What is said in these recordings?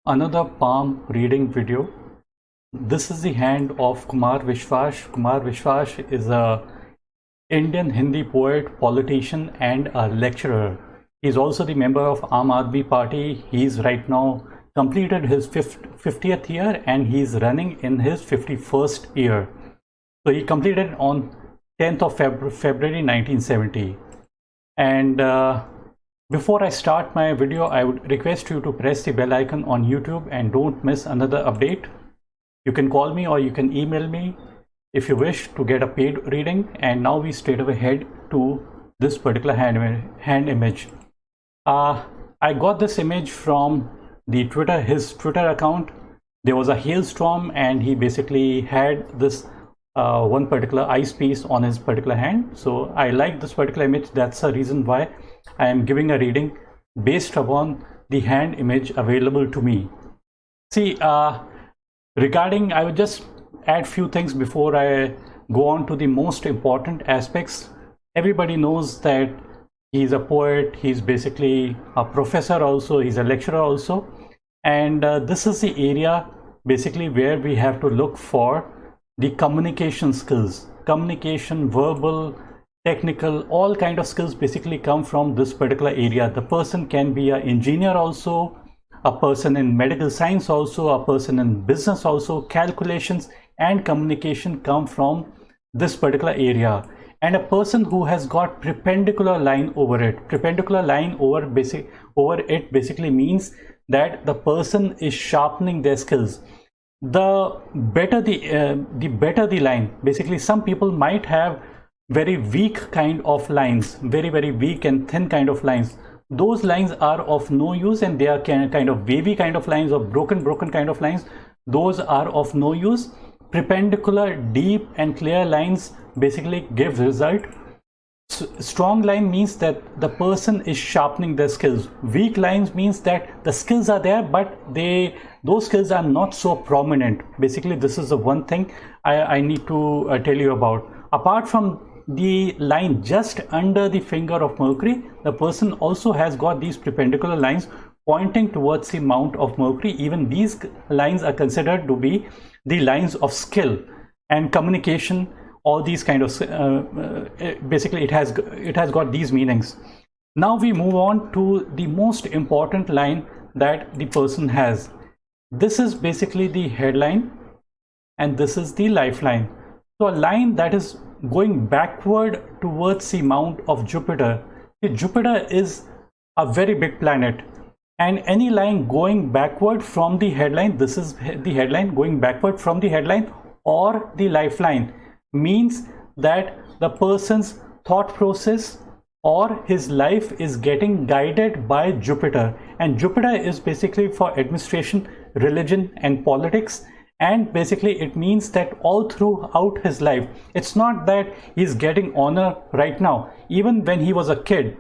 another palm reading video. This is the hand of Kumar Vishwas. Kumar Vishwas is a Indian Hindi poet, politician and a lecturer. He is also the member of Aam Aadmi Party. He is right now completed his 50th year and he is running in his 51st year. So he completed on 10th of February 1970. And before I start my video, I would request you to press the bell icon on YouTube and don't miss another update. You can call me or you can email me if you wish to get a paid reading. And now we straight away head to this particular hand image. I got this image from his Twitter account. There was a hailstorm and he basically had this one particular ice piece on his particular hand. So I like this particular image. That's the reason why I am giving a reading based upon the hand image available to me. See, regarding, I would just add few things before I go on to the most important aspects. Everybody knows that he's a poet, he's basically a professor also, he's a lecturer also. And this is the area basically where we have to look for the communication skills. Communication, verbal, technical, all kind of skills basically come from this particular area. The person can be an engineer also, a person in medical science also, a person in business also. Calculations and communication come from this particular area. And a person who has got perpendicular line over it. Perpendicular line over it basically means that the person is sharpening their skills. The better the line. Basically, some people might have very weak kind of lines, very weak and thin kind of lines. Those lines are of no use and they are kind of wavy kind of lines or broken kind of lines. Those are of no use. Perpendicular, deep and clear lines basically give result. Strong line means that the person is sharpening their skills. Weak lines means that the skills are there, but those skills are not so prominent. Basically, this is the one thing I need to tell you about. Apart from the line just under the finger of Mercury, the person also has got these perpendicular lines pointing towards the mount of Mercury. Even these lines are considered to be the lines of skill and communication. All these kind of basically it has got these meanings. Now we move on to the most important line that the person has. This is basically the headline and this is the lifeline. So a line that is going backward towards the mount of Jupiter. Jupiter is a very big planet, and any line going backward from the headline, this is the headline, going backward from the headline or the lifeline, means that the person's thought process or his life is getting guided by Jupiter. And Jupiter is basically for administration, religion and politics. And basically it means that all throughout his life, it's not that he's getting honor right now. Even when he was a kid,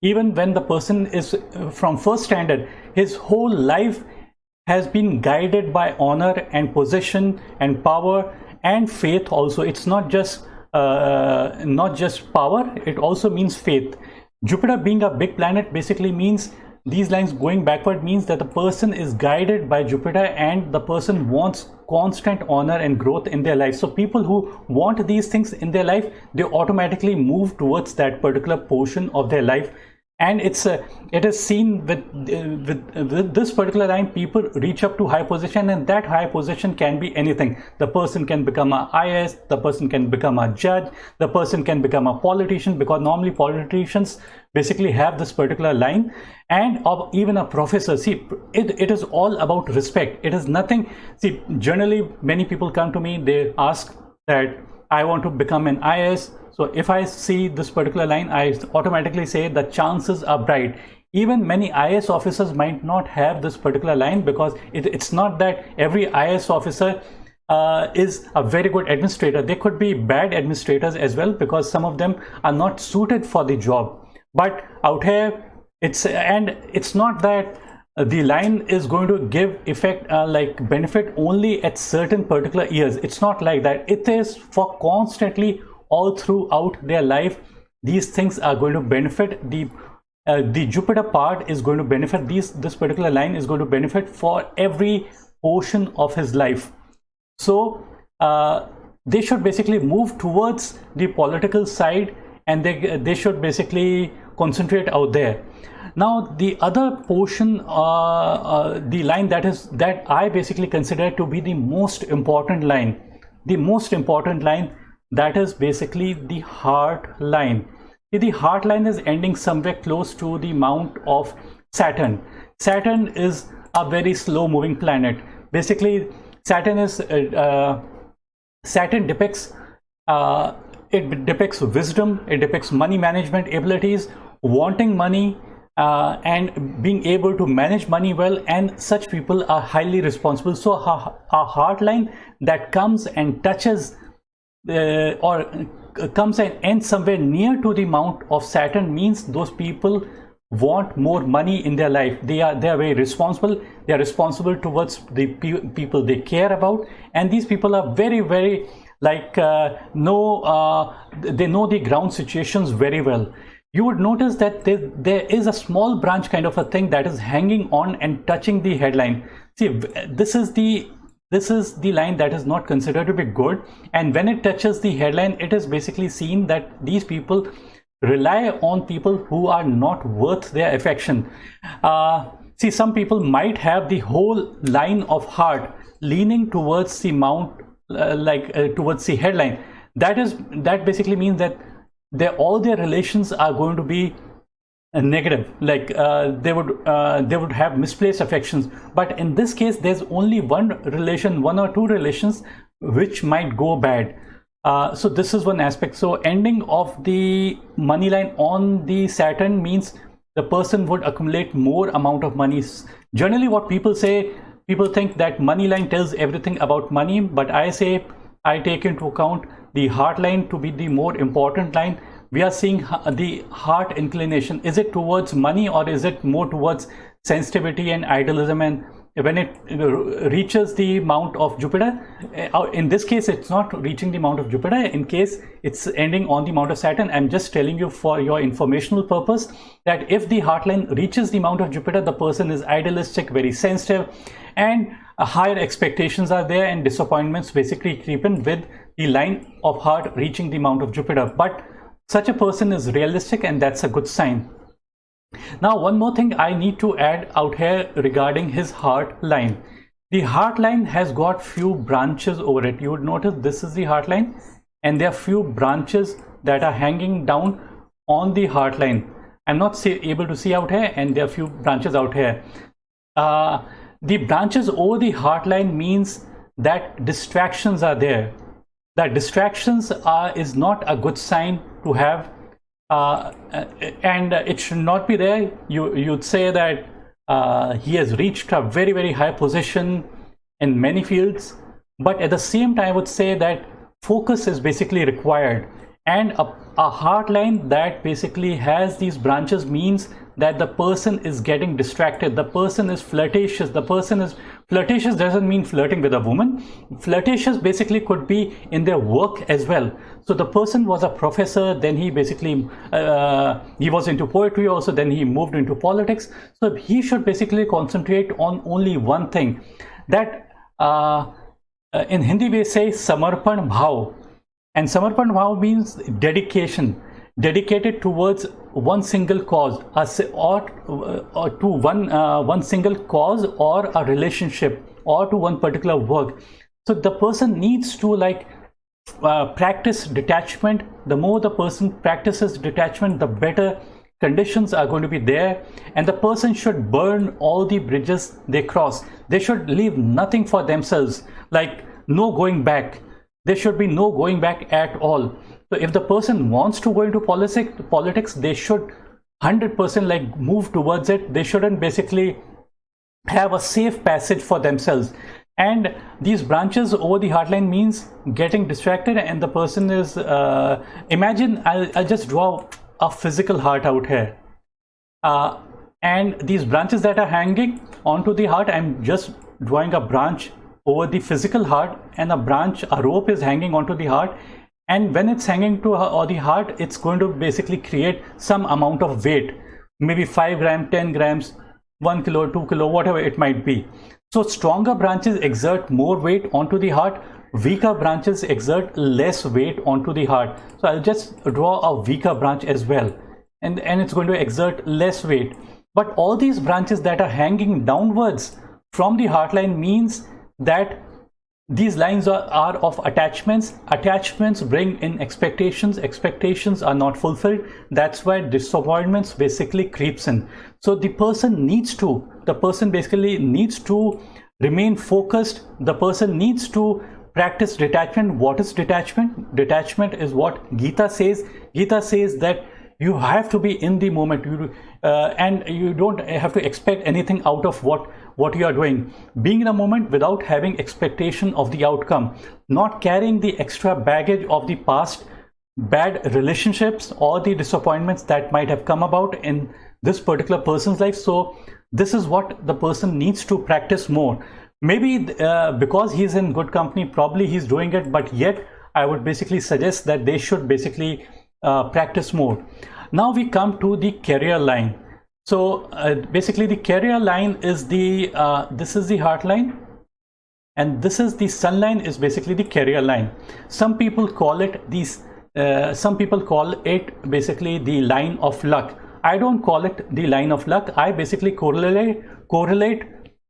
even when the person is from first standard, his whole life has been guided by honor and position and power and faith also. It's not just power, it also means faith. Jupiter being a big planet basically means these lines going backward means that the person is guided by Jupiter and the person wants constant honor and growth in their life. So people who want these things in their life, they automatically move towards that particular portion of their life. And it is seen with this particular line, people reach up to high position, and that high position can be anything. The person can become a IAS, the person can become a judge, the person can become a politician, because normally politicians basically have this particular line, and even a professor. See, it is all about respect. It is nothing. See, generally many people come to me, they ask that I want to become an IAS. So if I see this particular line, I automatically say the chances are bright. Even many IAS officers might not have this particular line, because it's not that every IAS officer is a very good administrator. They could be bad administrators as well, because some of them are not suited for the job. But out here, it's not that the line is going to give effect like benefit only at certain particular years. It's not like that. It is for constantly all throughout their life. These things are going to benefit the Jupiter part is going to benefit, this particular line is going to benefit for every portion of his life. So they should basically move towards the political side, and they should basically concentrate out there. Now the other portion, the line that I basically consider to be the most important line, that is basically the heart line. The heart line is ending somewhere close to the mount of Saturn. Saturn is a very slow moving planet. Basically, Saturn depicts it depicts wisdom, it depicts money management abilities, wanting money, and being able to manage money well, and such people are highly responsible. So a heart line that comes and touches or comes and ends somewhere near to the mount of Saturn means those people want more money in their life. They are very responsible. They are responsible towards the people they care about, and these people are very like they know the ground situations very well. You would notice that there is a small branch kind of a thing that is hanging on and touching the headline. See, this is the line that is not considered to be good, and when it touches the headline, it is basically seen that these people rely on people who are not worth their affection. See, some people might have the whole line of heart leaning towards the mount, towards the headline. That basically means that all their relations are going to be negative, like they would have misplaced affections. But in this case, there's only one or two relations which might go bad. So this is one aspect. So ending of the money line on the Saturn means the person would accumulate more amount of money. Generally, what people say, people think that money line tells everything about money, but I say I take into account the heart line to be the more important line. We are seeing the heart inclination. Is it towards money, or is it more towards sensitivity and idealism? And when it reaches the mount of Jupiter, in this case it's not reaching the mount of Jupiter, in case it's ending on the mount of Saturn. I'm just telling you for your informational purpose that if the heart line reaches the mount of Jupiter, the person is idealistic, very sensitive, and higher expectations are there, and disappointments basically creep in with the line of heart reaching the mount of Jupiter. But such a person is realistic, and that's a good sign. Now, one more thing I need to add out here regarding his heart line. The heart line has got few branches over it. You would notice this is the heart line, and there are few branches that are hanging down on the heart line. I'm not able to see out here, and there are few branches out here. The branches over the heart line means that distractions are there. That distractions is not a good sign to have. And it should not be there. You'd say that he has reached a very high position in many fields, but at the same time I would say that focus is basically required, and a heart line that basically has these branches means that the person is getting distracted, the person is flirtatious. Flirtatious doesn't mean flirting with a woman. Flirtatious basically could be in their work as well. So the person was a professor, then he basically he was into poetry also, then he moved into politics. So he should basically concentrate on only one thing. That in Hindi we say samarpan bhav, and samarpan bhav means dedication, dedicated towards one single cause, or to one single cause, or a relationship, or to one particular work. So the person needs to practice detachment. The more the person practices detachment, the better conditions are going to be there, and the person should burn all the bridges they cross. They should leave nothing for themselves, like no going back. There should be no going back at all. So if the person wants to go into politics, they should 100% move towards it. They shouldn't basically have a safe passage for themselves. And these branches over the heartline means getting distracted, and the person is imagine I'll just draw a physical heart out here, and these branches that are hanging onto the heart, I'm just drawing a branch over the physical heart, and a rope is hanging onto the heart. And when it's hanging to the heart, it's going to basically create some amount of weight. maybe 5 gram, 10 grams, 1 kilo, 2 kilo, whatever it might be. So stronger branches exert more weight onto the heart, weaker branches exert less weight onto the heart. So I'll just draw a weaker branch as well, and it's going to exert less weight. But all these branches that are hanging downwards from the heart line means that these lines are of attachments. Attachments bring in expectations. Expectations are not fulfilled. That's why disappointments basically creeps in. So the person basically needs to remain focused. The person needs to practice detachment. What is detachment? Detachment is what Gita says. Gita says that you have to be in the moment, and you don't have to expect anything out of what you are doing. Being in the moment without having expectation of the outcome, not carrying the extra baggage of the past bad relationships or the disappointments that might have come about in this particular person's life. So this is what the person needs to practice more. Maybe because he's in good company, probably he's doing it, but yet I would basically suggest that they should basically practice more. Now we come to the career line. So basically the career line is this is the heart line, and this is the sun line, is basically the career line. Some people call it basically the line of luck. I don't call it the line of luck. I basically correlate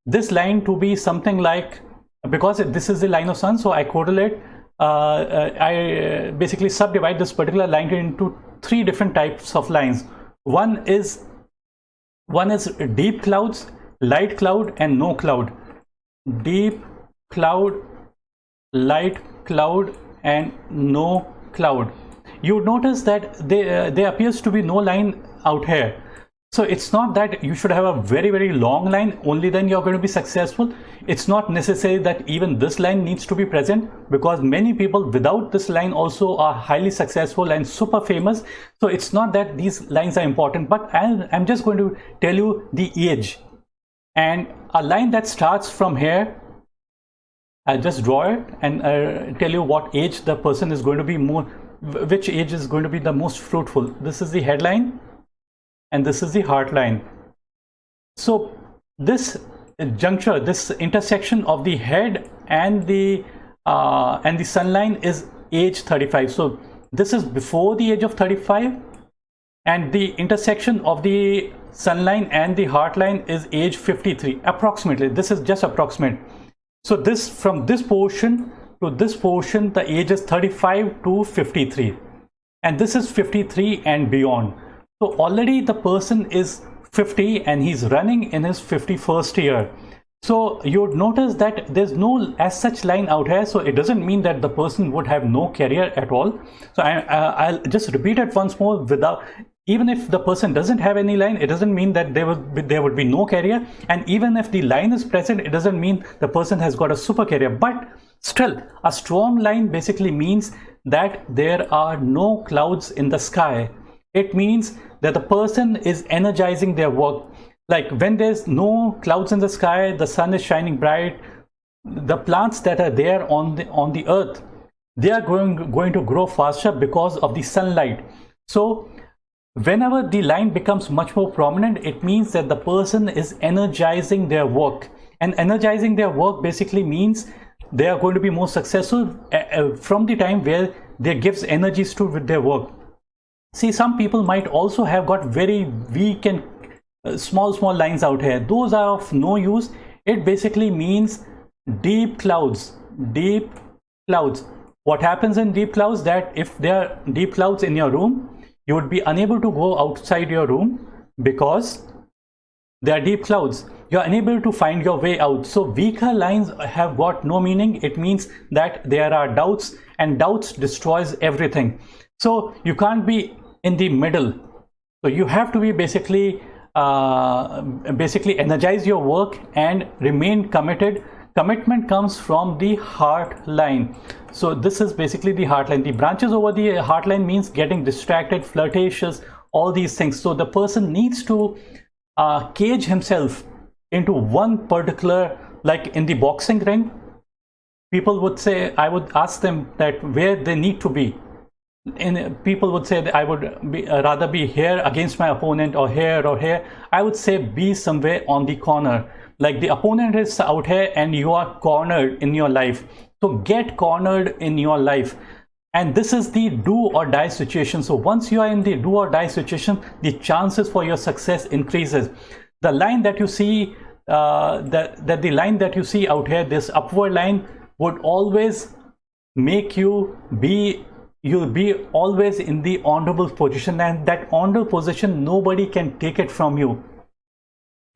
this line to be something like, because this is the line of sun, so I correlate I basically subdivide this particular line into 3 different types of lines. One is deep clouds, light cloud, and no cloud. Deep cloud, light cloud, and no cloud. You notice that there appears to be no line out here. So it's not that you should have a very long line, only then you're going to be successful. It's not necessary that even this line needs to be present, because many people without this line also are highly successful and super famous. So it's not that these lines are important, but I'm just going to tell you the age. And a line that starts from here, I'll just draw it and tell you what age the person is going to be which age is going to be the most fruitful. This is the headline, and this is the heart line. So this juncture, this intersection of the head and the sun line is age 35. So this is before the age of 35, and the intersection of the sun line and the heart line is age 53 approximately. This is just approximate. So this, from this portion to this portion, the age is 35 to 53, and this is 53 and beyond. So already the person is 50 and he's running in his 51st year. So you would notice that there's no as such line out here. So it doesn't mean that the person would have no career at all. So I'll just repeat it once more. Even if the person doesn't have any line, it doesn't mean that there would be no career. And even if the line is present, it doesn't mean the person has got a super career. But still, a strong line basically means that there are no clouds in the sky. It means that the person is energizing their work. Like when there's no clouds in the sky, the sun is shining bright, the plants that are there on the earth, they are going to grow faster because of the sunlight. So whenever the line becomes much more prominent, it means that the person is energizing their work. And energizing their work basically means they are going to be more successful from the time where they gives energies to with their work. See, some people might also have got very weak and small lines out here. Those are of no use. It basically means deep clouds. Deep clouds. What happens in deep clouds, that if there are deep clouds in your room, you would be unable to go outside your room because there are deep clouds. You are unable to find your way out. So weaker lines have got no meaning. It means that there are doubts, and doubts destroys everything. So you can't be in the middle. So you have to be basically energize your work and remain committed. Commitment comes from the heart line. So this is basically the heart line. The branches over the heart line means getting distracted, flirtatious, all these things. So the person needs to cage himself into one particular, like in the boxing ring, people would say, I would ask them that where they need to be. people would say that I would rather be here against my opponent, or here or here. I would say be somewhere on the corner. Like the opponent is out here and you are cornered in your life. So get cornered in your life. And this is the do or die situation. So once you are in the do or die situation, the chances for your success increases. The line that you see, the line that you see out here, this upward line, would always make you be, you'll be always in the honorable position, and that honorable position, nobody can take it from you.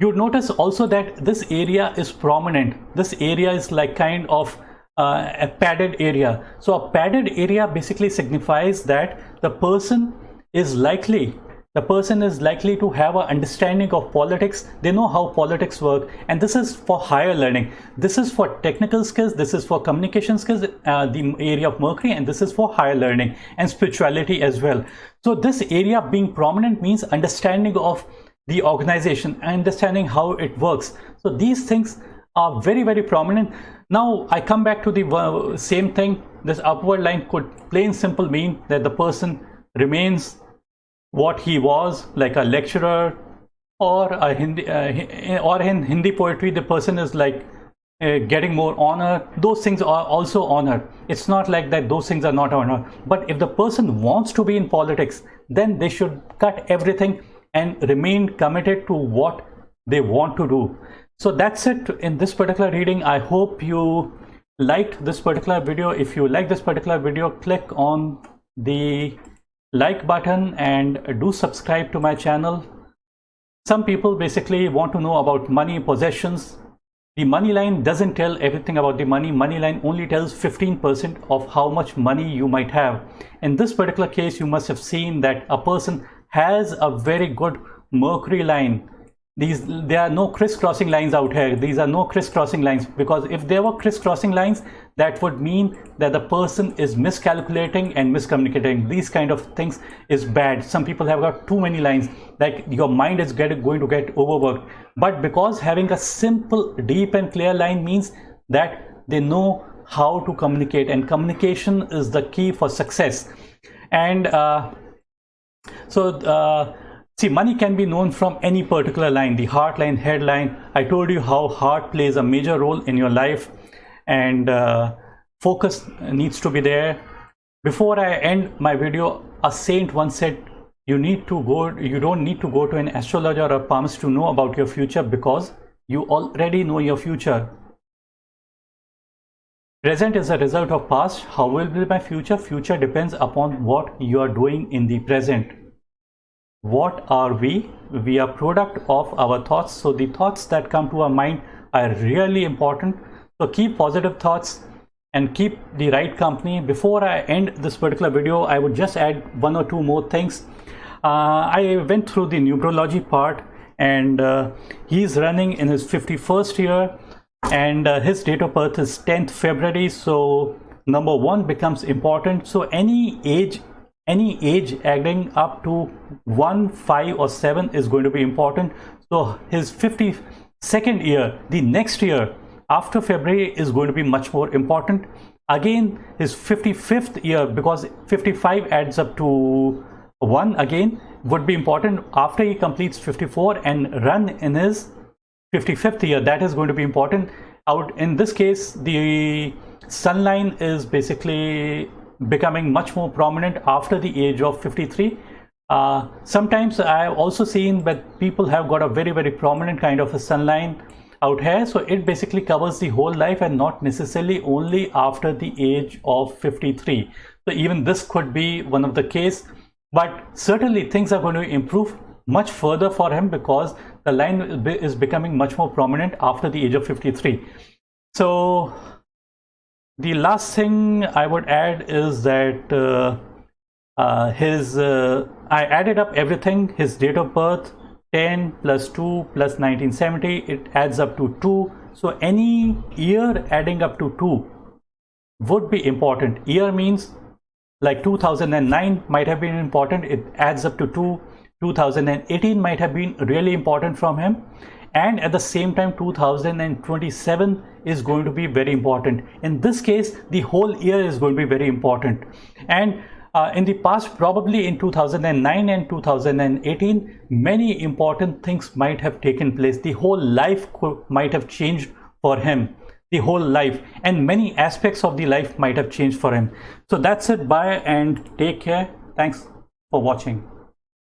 You'd notice also that this area is prominent. This area is like kind of a padded area. So a padded area basically signifies that the person is likely to have an understanding of politics. They know how politics work, and this is for higher learning. This is for technical skills, this is for communication skills, the area of Mercury, and this is for higher learning and spirituality as well. So this area being prominent means understanding of the organization, understanding how it works. So these things are very, very prominent. Now I come back to the same thing. This upward line could plain simple mean that the person remains what he was, like a lecturer, or a or in Hindi poetry, the person is like getting more honor. Those things are also honor. It's not like that those things are not honor. But if the person wants to be in politics, then they should cut everything and remain committed to what they want to do. So that's it in this particular reading. I hope you liked this particular video. If you like this particular video, click on the like button and do subscribe to my channel. Some people basically want to know about money, possessions. The money line doesn't tell everything about the money. Money line only tells 15% of how much money you might have. In this particular case, you must have seen that a person has a very good Mercury line. There are no crisscrossing lines out here. These are no crisscrossing lines, because if there were crisscrossing lines, that would mean that the person is miscalculating and miscommunicating. These kind of things is bad. Some people have got too many lines, like your mind is going to get overworked. But because having a simple, deep and clear line means that they know how to communicate, and communication is the key for success. And see, money can be known from any particular line, the heart line, head line. I told you how heart plays a major role in your life, and focus needs to be there. Before I end my video, a saint once said, you don't need to go to an astrologer or a palmist to know about your future, because you already know your future. Present is a result of past. How will be my future? Future depends upon what you are doing in the present. What are we? We are product of our thoughts. So the thoughts that come to our mind are really important. So keep positive thoughts and keep the right company. Before I end this particular video, I would just add one or two more things. I went through the numerology part, and he's running in his 51st year, and his date of birth is 10th February. So number 1 becomes important. So any age adding up to 1, 5 or 7 is going to be important. So his 52nd year, the next year after February, is going to be much more important. Again, his 55th year, because 55 adds up to 1 again, would be important after he completes 54 and run in his 55th year. That is going to be important. Out in this case, the sun line is basically becoming much more prominent after the age of 53. Sometimes I have also seen that people have got a very, very prominent kind of a sun line out here. So it basically covers the whole life and not necessarily only after the age of 53. So even this could be one of the case, but certainly things are going to improve much further for him, because the line is becoming much more prominent after the age of 53. So the last thing I would add is that I added up everything. His date of birth, 10 plus 2 plus 1970, it adds up to 2. So any year adding up to 2 would be important. Year means like 2009 might have been important, it adds up to 2. 2018 might have been really important from him, and at the same time 2027 is going to be very important. In this case, the whole year is going to be very important. And In the past, probably in 2009 and 2018, many important things might have taken place. The whole life might have changed for him, the whole life, and many aspects of the life might have changed for him. So that's it. Bye and take care. Thanks for watching.